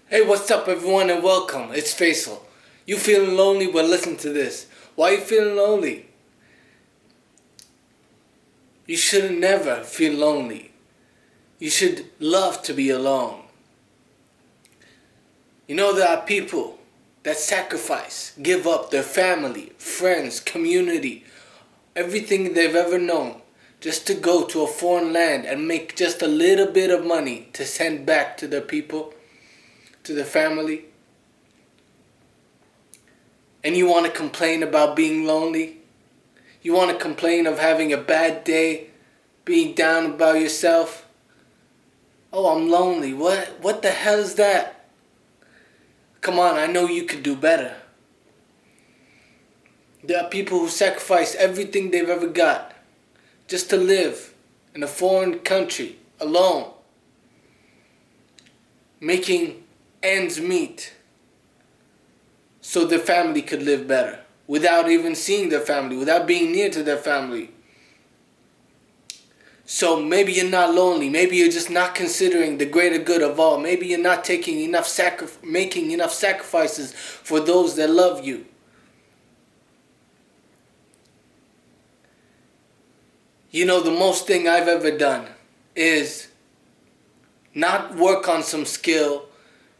Hey, what's up, everyone, and welcome. It's Faisal. You feeling lonely? Well, listen to this. Why are you feeling lonely? You should never feel lonely. You should love to be alone. You know, there are people that sacrifice, give up their family, friends, community, everything they've ever known just to go to a foreign land and make just a little bit of money to send back to their people, to their family. And you want to complain about being lonely? You want to complain of having a bad day, being down about yourself? Oh, I'm lonely. What the hell is that? Come on, I know you could do better. There are people who sacrifice everything they've ever got just to live in a foreign country alone, making ends meet so their family could live better without even seeing their family, without being near to their family. So maybe you're not lonely. Maybe you're just not considering the greater good of all. Maybe you're not taking making enough sacrifices for those that love you. You know, the most thing I've ever done is not work on some skill,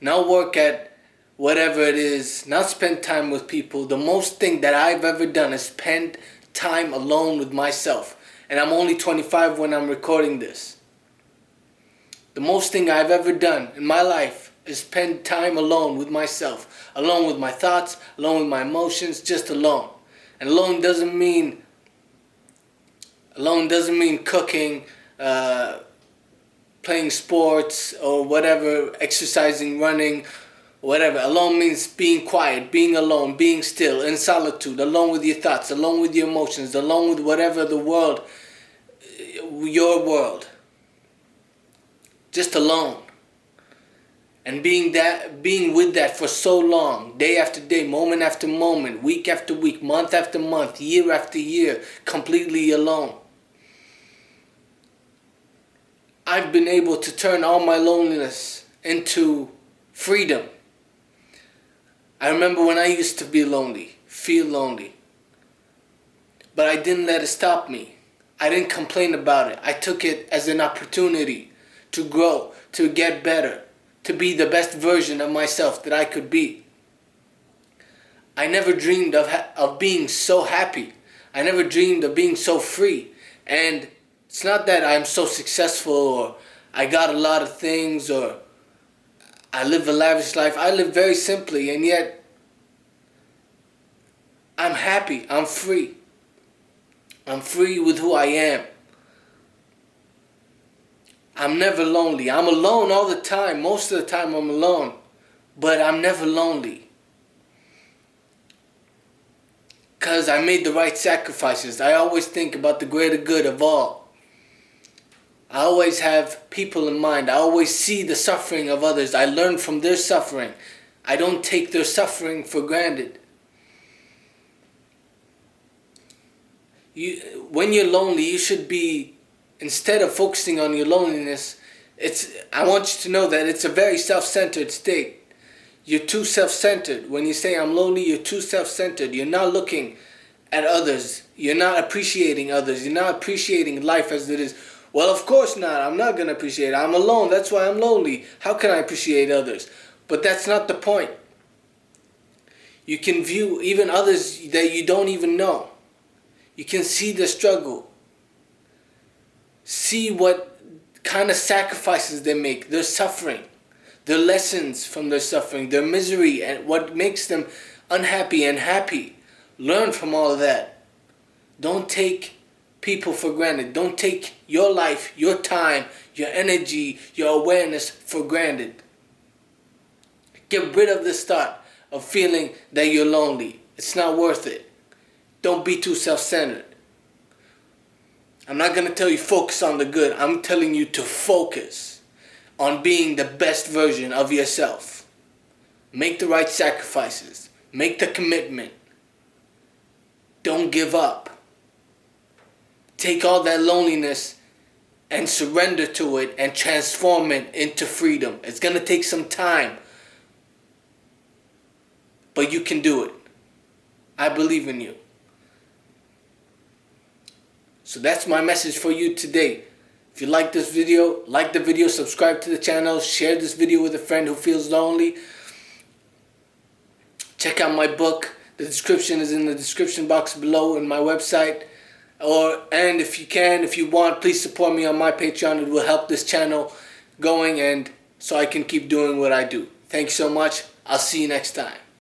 not work at whatever it is, not spend time with people. The most thing that I've ever done is spend time alone with myself. And I'm only 25 when I'm recording this. The most thing I've ever done in my life is spend time alone with myself, alone with my thoughts, alone with my emotions, just alone. And alone doesn't mean cooking, playing sports or whatever, exercising, running, whatever. Alone means being quiet, being alone, being still, in solitude, alone with your thoughts, alone with your emotions, alone with whatever the world, your world. Just alone. And being with that for so long, day after day, moment after moment, week after week, month after month, year after year, completely alone. I've been able to turn all my loneliness into freedom. I remember when I used to be lonely, feel lonely. But I didn't let it stop me. I didn't complain about it. I took it as an opportunity to grow, to get better, to be the best version of myself that I could be. I never dreamed of being so happy. I never dreamed of being so free. And it's not that I'm so successful or I got a lot of things or I live a lavish life. I live very simply, and yet I'm happy. I'm free. I'm free with who I am. I'm never lonely. I'm alone all the time. Most of the time I'm alone. But I'm never lonely. Because I made the right sacrifices. I always think about the greater good of all. I always have people in mind. I always see the suffering of others. I learn from their suffering. I don't take their suffering for granted. When you're lonely, you should be, instead of focusing on your loneliness, I want you to know that it's a very self-centered state. You're too self-centered. When you say I'm lonely, you're too self-centered. You're not looking at others. You're not appreciating others. You're not appreciating life as it is. Well, of course not. I'm not going to appreciate it. I'm alone. That's why I'm lonely. How can I appreciate others? But that's not the point. You can view even others that you don't even know. You can see the struggle. See what kind of sacrifices they make, their suffering, their lessons from their suffering, their misery, and what makes them unhappy and happy. Learn from all of that. Don't take people for granted. Don't take your life, your time, your energy, your awareness for granted. Get rid of this thought of feeling that you're lonely. It's not worth it. Don't be too self-centered. I'm not going to tell you focus on the good. I'm telling you to focus on being the best version of yourself. Make the right sacrifices. Make the commitment. Don't give up. Take all that loneliness and surrender to it and transform it into freedom. It's going to take some time, but you can do it. I believe in you. So that's my message for you today. If you like this video, like the video, subscribe to the channel, share this video with a friend who feels lonely. Check out my book. The description is in the description box below in my website. And if you want, please support me on my Patreon. It will help this channel going and so I can keep doing what I do. Thanks so much. I'll see you next time.